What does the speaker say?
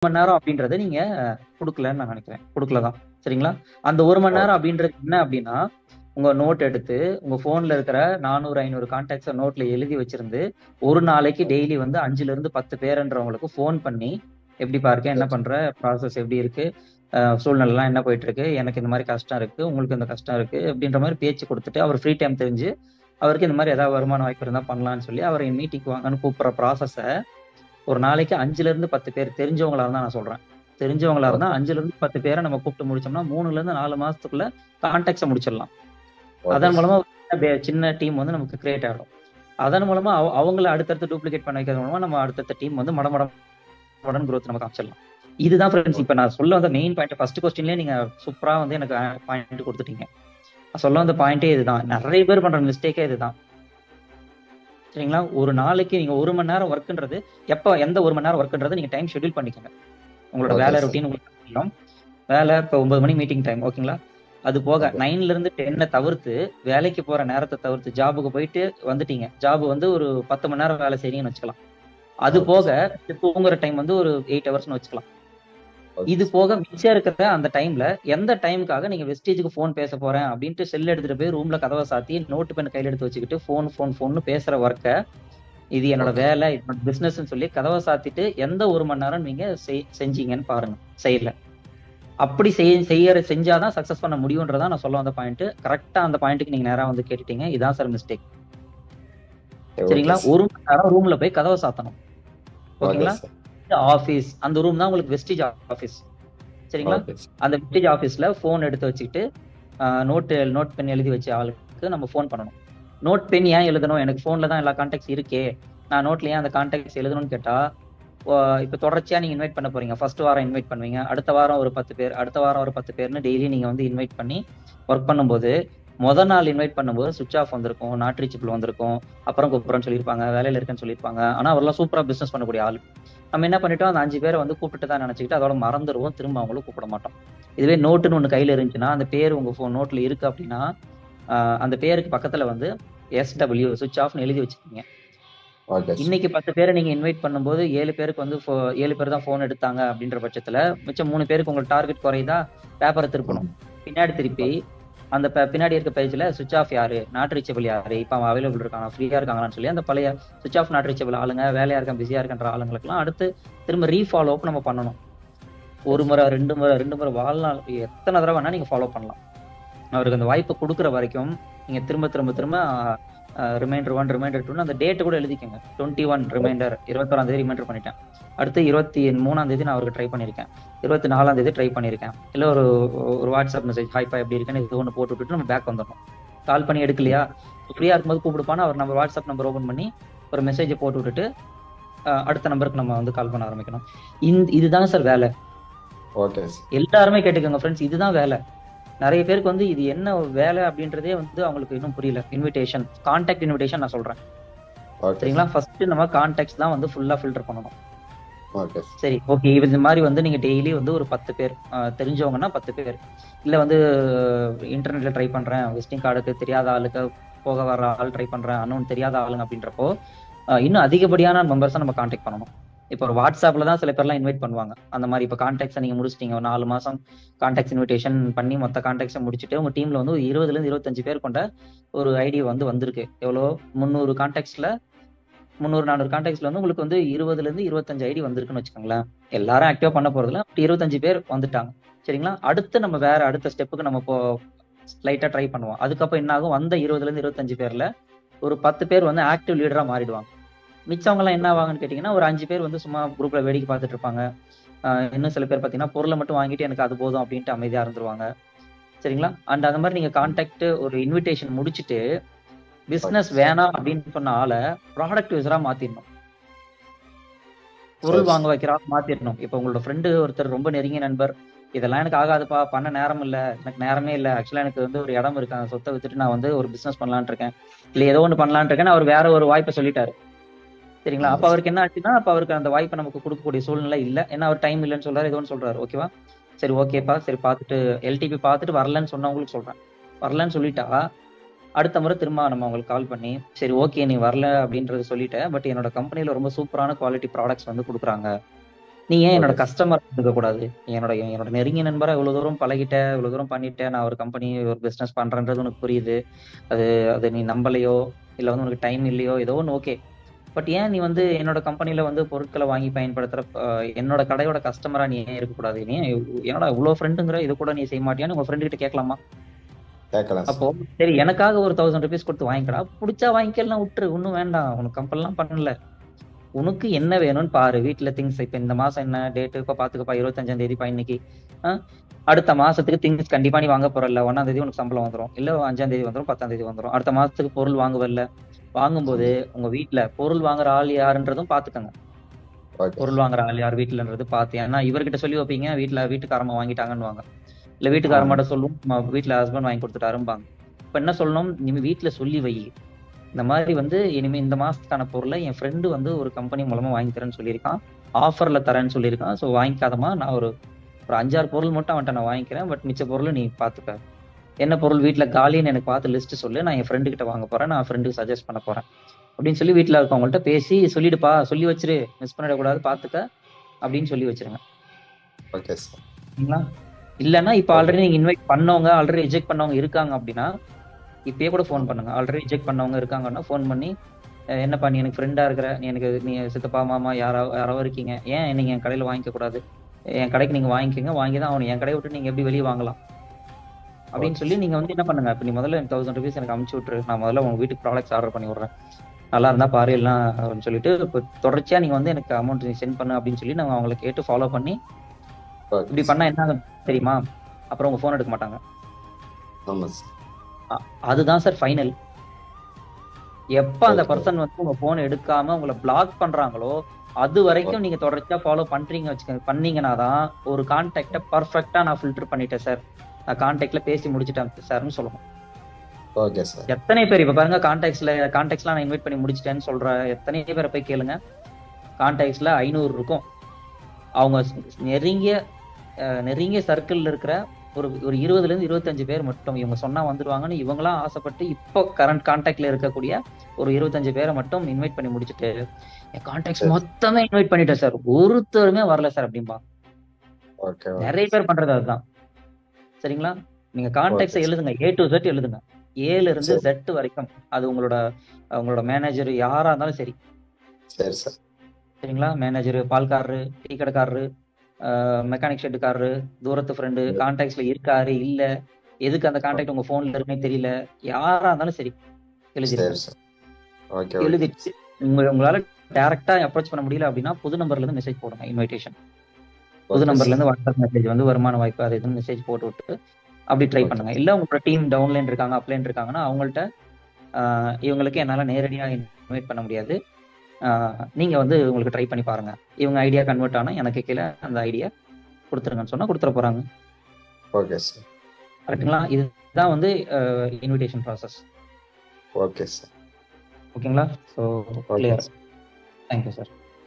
மணி நேரம் அப்படின்றத நீங்க கொடுக்கலன்னு நான் நினைக்கிறேன். கொடுக்கல தான். சரிங்களா? அந்த 1 மணி நேரம் அப்படின்றது என்ன அப்படின்னா, உங்க நோட் எடுத்து உங்க போன்ல இருக்கிற 400, 500 கான்டாக்ட்ஸ நோட்ல எழுதி வச்சிருந்து, ஒரு நாளைக்கு டெய்லி வந்து 5ல இருந்து 10 பேருன்றவங்களுக்கு ஃபோன் பண்ணி, எப்படிப்பா இருக்க? என்ன பண்ற? ப்ராசஸ் எப்படி இருக்கு? சூழ்நிலைலாம் என்ன போயிட்டு இருக்கு? எனக்கு இந்த மாதிரி கஷ்டம் இருக்கு. உங்களுக்கு இந்த கஷ்டம் இருக்கு. அப்படின்ற மாதிரி பேச்சு கொடுத்துட்டு, அவர் ஃப்ரீ டைம் தெரிஞ்சு, அவருக்கு இந்த மாதிரி ஏதாவது வருமான வாய்ப்பு இருந்தா பண்ணலாம்னு சொல்லி, அவரை மீட்டிங் வாங்கன்னு கூப்பிடுற ப்ராசஸ ஒரு நாளைக்கு 5ல இருந்து 10 பேர் தெரிஞ்சவங்களா இருந்தா நான் சொல்றேன். தெரிஞ்சவங்களா இருந்தா 5ல இருந்து 10 பேரை நம்ம கூப்பிட்டு முடிச்சோம்னா 3ல இருந்து 4 மாசத்துக்குள்ள கான்டாக்ட்ஸ முடிச்சிடலாம். அதன் மூலமா சின்ன டீம் வந்து நமக்கு கிரியேட் ஆகும். அதன் மூலமா அவங்கள அடுத்தடுத்து டூப்ளிகேட் பண்ண வைக்கிறது மூலமா நம்ம அடுத்தடுத்த டீம் வந்து மடமடன் growth நமக்கு அமைச்சிடலாம். இதுதான் ஃப்ரெண்ட்ஸ். இப்ப நான் சொல்ல வந்த மெயின் பாயிண்ட் ஃபர்ஸ்ட் கொஸ்டின்லயே நீங்க சூப்பரா வந்து எனக்கு பாயிண்ட் கொடுத்துட்டீங்க. சொல்ல வந்த பாயிண்டே இதுதான். நிறைய பேர் பண்ற மிஸ்டேக்கே இதுதான். சரிங்களா? ஒரு நாளைக்கு நீங்க 1 மணி நேரம் ஒர்க்ன்றது எந்த 1 மணி நேரம் ஒர்க்ன்றதை நீங்க டைம் ஷெட்யூல் பண்ணிக்கோங்க. உங்களோட வேலை ரொட்டீன் உங்களுக்கு தெரியும். வேலை இப்போ 9 மணி மீட்டிங் டைம், ஓகேங்களா? அது போக 9ல இருந்து 10 தவிர்த்து வேலைக்கு போற நேரத்தை தவிர்த்து ஜாபுக்கு போயிட்டு வந்துட்டீங்க. ஜாப் வந்து ஒரு 10 மணி நேரம் வேலை செய்றீங்கன்னு வச்சுக்கலாம். அது போக தூங்குற டைம் வந்து ஒரு 8 ஹவர்ஸ்னு வச்சுக்கலாம். இது போக மிச்சம் இருக்கிற அந்த டைம்ல எந்த டைமுக்காக நீங்க வெஸ்டேஜுக்கு போன் பேச போறேன் அப்படின்ட்டு செல் எடுத்துட்டு போய் ரூம்ல கதவை சாத்தி நோட்டு பென் கையில எடுத்து வச்சுக்கிட்டு போன் பேசுற ஒர்க்கை, இது என்னோட வேலை, என்னோட பிசினஸ் சொல்லி கதவை சாத்திட்டு எந்த 1 மணி நேரம் நீங்க செஞ்சீங்கன்னு பாருங்க. செய்யல. அப்படி செஞ்சாதான் சக்சஸ் பண்ண முடியும்ன்றதான் நான் சொல்ல வந்த பாயிண்ட். கரெக்டா அந்த பாயிண்ட்டுக்கு நீங்க நேரா வந்து கேட்டுட்டீங்க. இதான் சார் மிஸ்டேக். சரிங்களா? 1 மணி நேரம் ரூம்ல போய் கதவை சாத்தணும். ஓகேங்களா? ஆபீஸ், அந்த ரூம் தான் உங்களுக்கு வெஸ்டேஜ் ஆபீஸ். சரிங்களா? அந்த வெஸ்டேஜ் ஆபீஸ்ல போன் எடுத்து வச்சுக்கிட்டு நோட் பென் எழுதி வச்ச ஆளுக்கு நம்ம போன் பண்ணணும். நோட் பென் ஏன் எழுதணும்? எனக்கு போன்ல தான் எல்லா கான்டாக்ட்ஸ் இருக்கே, நான் நோட்ல ஏன் அந்த கான்டாக்ட்ஸ் எழுதணும்னு கேட்டா, இப்ப தொடர்ச்சியா நீங்க இன்வைட் பண்ண போறீங்க. ஃபர்ஸ்ட் வாரம் இன்வைட் பண்ணுவீங்க, அடுத்த வாரம் ஒரு 10 பேர், அடுத்த வாரம் ஒரு 10 பேர்னு டெய்லி நீங்க வந்து இன்வைட் பண்ணி ஒர்க் பண்ணும்போது, நாள் இன்வைட் பண்ணும்போது சுவிட்ச் ஆஃப் வந்திருக்கும், நாட் ரீச்சபிள் வந்திருக்கும், அப்புறம் கூப்பிடுறேன்னு சொல்லியிருப்பாங்க, வேலையில இருக்குன்னு சொல்லியிருப்பாங்க. ஆனா அவரெல்லாம் சூப்பரா பிசினஸ் பண்ணக்கூடிய ஆள். நம்ம என்ன பண்ணிட்டோம், அந்த 5 பேரை வந்து கூப்பிட்டு தான் நினைச்சுக்கிட்டு அதோட மறந்துடுவோம், திரும்ப அவங்களும் கூப்பிட மாட்டோம். இதுவே நோட்டுன்னு ஒண்ணு கையில இருந்துச்சுன்னா, அந்த பேர் உங்க நோட்ல இருக்கு அப்படின்னா, அந்த பேருக்கு பக்கத்துல வந்து SW சுவிட்ச் ஆஃப்னு எழுதி வச்சுக்கீங்க. இன்னைக்கு 10 பேரை நீங்க இன்வைட் பண்ணும்போது 7 பேருக்கு வந்து 7 பேர் தான் போன் எடுத்தாங்க அப்படின்ற பட்சத்துல மிச்சம் 3 பேருக்கு உங்களுக்கு டார்கெட் குறையுதா? பேப்பரை திருப்பணும். பின்னாடி திருப்பி அந்த பின்னாடி இருக்க பேஜ்ல சுவிட்ச் ஆஃப் யாரு, நாட் ரீச்சபிள் யாரு, இப்ப அவன் அவைலபிள் இருக்காங்க, ஃப்ரீயா இருக்காங்களான்னு சொல்லி அந்த பழைய சுவிட்ச் ஆஃப் நாட் ரீச்சபிள் ஆளுங்க, வேலையா இருக்கேன் பிஸியா இருக்கின்ற ஆளுங்களுக்குலாம் அடுத்து திரும்ப ரீஃபாலோ அப் நம்ம பண்ணணும். 1 முறை 2 முறை வாழ்நாள் எத்தனை தடவை வேணா நீங்க ஃபாலோ பண்ணலாம். அவருக்கு அந்த வாய்ப்பு கொடுக்குற வரைக்கும் நீங்க திரும்ப ரிமைண்டர் 1 ரிமைண்டர் 2 அந்த டேட் கூட எழுதிக்கோங்க. 21 ரிமைண்டர், 21ஆம் தேதி ரிமைண்டர் பண்ணிட்டேன். அடுத்து 23ஆம் தேதி நான் அவருக்கு ட்ரை பண்ணியிருக்கேன், 24ஆம் தேதி ட்ரை பண்ணியிருக்கேன். இல்ல ஒரு வாட்ஸ்அப் மெசேஜ், ஹாய்ப்பா எப்படி இருக்குன்னு இது ஒன்று போட்டு விட்டுட்டு நம்ம பேக் வந்துடணும். கால் பண்ணி எடுக்கலையா, ஃப்ரீயா இருக்கும்போது கூப்பிடுப்பானா அவர் நம்ம வாட்ஸ்அப் நம்பர் ஓபன் பண்ணி ஒரு மெசேஜை போட்டு விட்டுட்டு அடுத்த நம்பருக்கு நம்ம வந்து கால் பண்ண ஆரம்பிக்கணும். இதுதான் சார் வேலை. எல்லாருமே கேட்டுக்கோங்க ஃப்ரெண்ட்ஸ், இதுதான் வேலை. நிறைய பேருக்கு வந்து இது என்ன வேலை அப்படின்றதே வந்து அவங்களுக்கு இன்னும் புரியல. இன்விடேஷன், கான்டாக்ட் இன்விடேஷன் நான் சொல்றேன். சரிங்களா? ஃபர்ஸ்ட் நம்ம கான்டாக்ட்ஸ் தான் வந்து ஃபுல்லா ஃபில்டர் பண்ணணும். சரி, ஓகே. இந்த மாதிரி வந்து நீங்க டெய்லி வந்து ஒரு 10 பேர் தெரிஞ்சவங்கன்னா 10 பேர், இல்ல வந்து இன்டர்நெட்ல ட்ரை பண்றேன், விசிட்டிங் கார்டுக்கு தெரியாத ஆளுக்கு, போக வர ஆள் ட்ரை பண்றேன், அன்னோன் தெரியாத ஆளுங்க அப்படின்றப்போ இன்னும் அதிகப்படியான மெம்பர்ஸை நம்ம கான்டாக்ட் பண்ணணும். இப்போ ஒரு வாட்ஸ்அப்ல தான் சில பேர்லாம் இன்வைட் பண்ணுவாங்க. அந்த மாதிரி இப்போ கான்டாக்ட்ஸை நீங்க முடிச்சிட்டீங்க, ஒரு 4 மாசம் கான்டாக்ட்ஸ் இன்விடேஷன் பண்ணி மொத்த கான்டாக்ட்ஸை முடிச்சுட்டு உங்க டீம்ல வந்து 20ல இருந்து 25 பேர் கொண்ட ஒரு ஐடி வந்து வந்திருக்கு. எவ்வளோ 300 கான்டாக்ட்ஸ்ல 300-400 கான்டாக்ட்ஸ்ல வந்து உங்களுக்கு வந்து 20ல இருந்து 25 ஐடி வந்திருக்குன்னு வச்சுக்கோங்களேன். எல்லாரும் ஆக்டிவா பண்ண போறதுல 25 பேர் வந்துட்டாங்க. சரிங்களா? அடுத்து நம்ம வேற அடுத்த ஸ்டெப்புக்கு நம்ம இப்போ லைட்டா ட்ரை பண்ணுவோம். அதுக்கப்புறம் என்ன ஆகும், வந்த 20ல இருந்து 25 பேர்ல ஒரு 10 பேர் வந்து ஆக்டிவ் லீடரா மாறிடுவாங்க. மிச்சவங்க எல்லாம் என்ன ஆவாங்கன்னு கேட்டீங்கன்னா, ஒரு 5 பேர் வந்து சும்மா குரூப்ல வேடிக்கை பார்த்துட்டு இருப்பாங்க. இன்னும் சில பேர் பாத்தீங்கன்னா பொருளை மட்டும் வாங்கிட்டு எனக்கு அது போதும் அப்படின்ட்டு அமைதியா இருந்துருவாங்க. சரிங்களா? அண்ட் அந்த மாதிரி நீங்க கான்டாக்ட் ஒரு இன்விடேஷன் முடிச்சுட்டு பிசினஸ் வேணாம் அப்படின்னு சொன்ன ஆளை ப்ராடக்ட் யூசரா மாத்திடணும். பொருள் வாங்க வைக்கிறா மாத்திடணும். இப்ப உங்களோட ஃப்ரெண்டு ஒருத்தர் ரொம்ப நெருங்கிய நண்பர், இதெல்லாம் எனக்கு ஆகாதுப்பா, பண்ண நேரம் இல்ல, எனக்கு நேரமே இல்ல, ஆக்சுவலா எனக்கு வந்து ஒரு இடம் இருக்கு, அந்த சொத்தை வித்துட்டு நான் வந்து ஒரு பிசினஸ் பண்ணலான் இருக்கேன், இல்ல ஏதோ ஒண்ணு பண்ணலான் இருக்கேன், அவர் வேற ஒரு வாய்ப்பை சொல்லிட்டாரு. சரிங்களா? அப்ப அவருக்கு என்ன ஆச்சுன்னா, அப்ப அவருக்கு அந்த வாய்ப்பை நமக்கு கொடுக்கக்கூடிய சூழ்நிலை இல்ல. ஏன்னா அவர் டைம் இல்லைன்னு சொல்றாரு, ஏதோ ஒன்று சொல்றாரு. ஓகேவா? சரி, ஓகேப்பா, சரி பார்த்துட்டு எல்டிபி பார்த்துட்டு வரலன்னு சொன்னவங்களுக்கு சொல்றேன். வரலன்னு சொல்லிட்டா அடுத்த முறை திரும்ப நம்ம அவங்களுக்கு கால் பண்ணி, சரி ஓகே நீ வரல அப்படின்றது சொல்லிட்டேன், பட் என்னோட கம்பெனில ரொம்ப சூப்பரான குவாலிட்டி ப்ராடக்ட்ஸ் வந்து கொடுக்குறாங்க, நீ ஏன் என்னோட ஓகே சார். கஸ்டமர் இருக்கக்கூடாது? என்னோட என்னோட நெருங்கிய நண்பரா இவ்வளவு தூரம் பழகிட்ட, இவ்வளவு தூரம் பண்ணிட்ட, நான் ஒரு கம்பெனி, ஒரு பிசினஸ் பண்றேன்றது உனக்கு புரியுது. அது அது நீ நம்பலையோ, இல்ல வந்து உனக்கு டைம் இல்லையோ, ஏதோ ஒண்ணு ஓகே. பட் ஏன் நீ வந்து என்னோட கம்பெனில வந்து பொருட்கள வாங்கி பயன்படுத்துற என்னோட கடையோட கஸ்டமரா நீ ஏன் இருக்கக்கூடாது? நீ ஏன் என்னடா இவ்ளோ ஃப்ரெண்டுங்கிற, இது கூட நீ செய்ய மாட்டியான்னு உங்க ஃப்ரெண்ட் கிட்ட கேட்கலாமா? கேட்கலாம் அப்போ சார். சரி எனக்காக ஒரு 1000 ரூபீஸ் குடுத்து வாங்கிக்கடா. புடிச்சா வாங்கிக்கலாம், விட்டுரு. ஒண்ணும் வேண்டாம். உனக்கு கம்பல்லாம் பண்ணல. உனக்கு என்ன வேணும்னு பாரு. வீட்ல திங்ஸ் இப்ப இந்த மாசம் என்ன டேட் இப்ப பாத்துக்கப்பா, 25ஆம் தேதிப்பா இன்னைக்கு. ஆ? அடுத்த மாசத்துக்கு திங்ஸ் கண்டிப்பா நீ வாங்க போறல்ல. 1ஆம் தேதி உனக்கு சம்பளம் வந்துரும். இல்ல 5ஆம் தேதி வந்துரும், 10ஆம் தேதி வந்துரும். அடுத்த மாசத்துக்கு பொருள் வாங்குவல்ல. வாங்கும்போது ஆமா. உங்க வீட்ல பொருள் வாங்குற ஆள் யாருன்றதும் பாத்துக்கங்க. ஓகே. பொருள் வாங்குற ஆள் யார் வீட்லன்றது பாத்து. ஏன்னா இவர்கிட்ட சொல்லி வைப்பீங்க, வீட்டுக்காரம்மா வாங்கிட்டாங்கன்னுவாங்க. இல்ல ஆமா. வீட்டுக்காரம்மாட்ட சொல்லும், வீட்ல ஹஸ்பண்ட் வாங்கி கொடுத்துட்டாரும்பாங்க. இப்ப என்ன சொல்லணும்? நீ வீட்ல சொல்லி வை. இந்த மாதிரி வந்து இனிமே இந்த மாசத்துக்கான பொருளை என் ஃப்ரெண்டு வந்து ஒரு கம்பெனி மூலமா வாங்கி தரேன்னு சொல்லியிருக்கான். ஆஃபர்ல தரேன்னு சொல்லியிருக்கான். ஸோ வாங்கிக்காதமா, நான் ஒரு ஒரு 5, 6 பொருள் மட்டும் அவன்கிட்ட நான் வாங்கிக்கிறேன். பட் மிச்ச பொருள் நீ பாத்துக்க. என்ன பொருள் வீட்ல காலின்னு எனக்கு பார்த்து லிஸ்ட் சொல்லு. நான் என் ஃப்ரெண்டு கிட்ட வாங்க போறேன். நான் ஃப்ரெண்டுக்கு சஜஸ்ட் பண்ண போறேன். அப்படின்னு சொல்லி வீட்ல இருக்கவங்கள்ட்ட பேசி சொல்லிடுப்பா, சொல்லி வச்சிரு. மிஸ் பண்ணிடக்கூடாது, பாத்துக்க அப்படின்னு சொல்லி வச்சிருங்க. Okay sir. சரிங்களா? இல்லன்னா இப்ப ஓகே. ஆல்ரெடி நீங்க இன்வைட் பண்ணவங்க, ஆல்ரெடி ரிஜெக்ட் பண்ணவங்க இருக்காங்க அப்படின்னா, இப்பயே கூட ஃபோன் ஆமா. பண்ணுங்க. ஆல்ரெடி ரிஜெக்ட் பண்ணவங்க இருக்காங்கன்னா ஃபோன் பண்ணி, என்னப்பா நீ எனக்கு ஃப்ரெண்டா இருக்கிற, நீ சித்தப்பா, மாமா யாரோ யாரோ இருக்கீங்க. ஏன் நீங்க என் கடையில வாங்கிக்க கூடாது? என் கடைக்கு நீங்க வாங்கிக்கங்க. வாங்கி தான் ஆகணும். என் கடைய விட்டு நீங்க எப்படி வெளிய வாங்கலாம்? அப்படின்னு ஓகே சொல்லி சார். நீங்க வந்து என்ன பண்ணுங்க, இப்ப நீ முதல்ல எனக்கு 1000 ரூபீஸ் எனக்கு அனுப்பிச்சு விட்டுரு. நான் முதல்ல உங்க வீட்டுக்கு ப்ராடக்ட்ஸ் ஆர்டர் பண்ணி விடுறேன். நல்லா இருந்தா பாரு, எல்லாம் அப்படின்னு சொல்லிட்டு இப்ப தொடர்ச்சியா நீங்க வந்து எனக்கு அமௌண்ட் நீ சென்ட் பண்ணு அப்படின்னு சொல்லி நாங்க அவங்கள கேட்டு ஃபாலோ பண்ணி ஓகே இப்படி சார். பண்ணா என்ன ஆகும் தெரியுமா? அப்புறம் உங்க ஃபோன் எடுக்க மாட்டாங்க. ஆமா சார். அதுதான் சார் ஃபைனல். எப்ப அந்த ஓகே. பர்சன் வந்து உங்க போன் எடுக்காம உங்களை பிளாக் பண்றாங்களோ, அது வரைக்கும் ஓகே. நீங்க தொடர்ச்சியா ஃபாலோ பண்றீங்க வச்சுக்கோங்க. பண்ணீங்கன்னா தான் ஒரு கான்டாக்ட பர்ஃபெக்ட்டா நான் ஃபில்டர் பண்ணிட்டேன் சார். நான் கான்டாக்ட்ல பேசி முடிச்சுட்டேன் சார்ன்னு சொல்லணும். Okay sir. எத்தனை பேர் இப்ப பாருங்க, கான்டாக்ட்ஸ்லாம் நான் இன்வைட் பண்ணி முடிச்சிட்டேன்னு சொல்ற எத்தனை பேரை போய் கேளுங்க. கான்டாக்ட்ஸ்ல 500 இருக்கும். அவங்க நெருங்கிய நெருங்கிய சர்க்கிள்ல இருக்கிற ஒரு ஒரு 20ல இருந்து 25 பேர் மட்டும் இவங்க சொன்னா வந்துருவாங்கன்னு இவங்களா ஆசைப்பட்டு இப்போ கரண்ட் கான்டாக்ட்ல இருக்கக்கூடிய ஒரு 25 பேரை மட்டும் இன்வைட் பண்ணி முடிச்சுட்டு, என் கான்டாக்ட்ஸ் சரி. மொத்தமே இன்வைட் பண்ணிட்டேன் சார், ஒருத்தருமே வரல சார் அப்படிம்பா. ஓகே. ஓகே நிறைய சார். பேர் பண்றது அதுதான். சரிங்களா? நீங்க ஓகே கான்டாக்ட்ஸை சார். எழுதுங்க, A to Z எழுதுங்க. ஏல இருந்து சரி. Z வரைக்கும். அது உங்களோட உங்களோட மேனேஜர் யாரா இருந்தாலும் சரி. சரி சார். சரிங்களா? மேனேஜர், பால்காரரு, டீ கடைக்காரரு, மெக்கானிக் ஷெட்டுக்காரரு, தூரத்து ஃப்ரெண்டு, கான்டாக்ட்ஸ்ல இருக்காரு இல்ல, எதுக்கு அந்த கான்டாக்ட் உங்க போன்ல இருக்குன்னு தெரியல, யாரா இருந்தாலும் சரி எழுதிருங்க. சரி சார். ஓகே. ஓகே எழுதிட்டு உங்களால டைரக்டா அப்ரோச் பண்ண முடியல அப்படின்னா புது நம்பர்ல இருந்து மெசேஜ் போடுங்க, இன்விடேஷன். புது ஓகே நம்பர்ல சார். இருந்து வாட்ஸ்அப் மெசேஜ் வந்து வருமான வாய்ப்பு அது இதுன்னு மெசேஜ் போட்டு விட்டு அப்படி ட்ரை ஓகே. பண்ணுங்க. இல்ல உங்களோட டீம் டவுன்லைன் இருக்காங்க, அப்லைன் இருக்காங்கன்னா அவங்கள்ட்ட இவங்களுக்கு என்னால நேரடியா இன்வைட் பண்ண முடியாது, நீங்க வந்து உங்களுக்கு ட்ரை பண்ணி பாருங்க. இவங்க ஐடியா கன்வெர்ட் ஆனா எனக்கு கீழே அந்த ஐடியா கொடுத்துருங்கன்னு சொன்னா கொடுத்துட போறாங்க. Okay sir. கரெக்ட்டுங்களா? இதுதான் வந்து இன்விடேஷன் ப்ராசஸ். Okay sir. ஓகேங்களா? So okay clear. Sir. Thank you sir.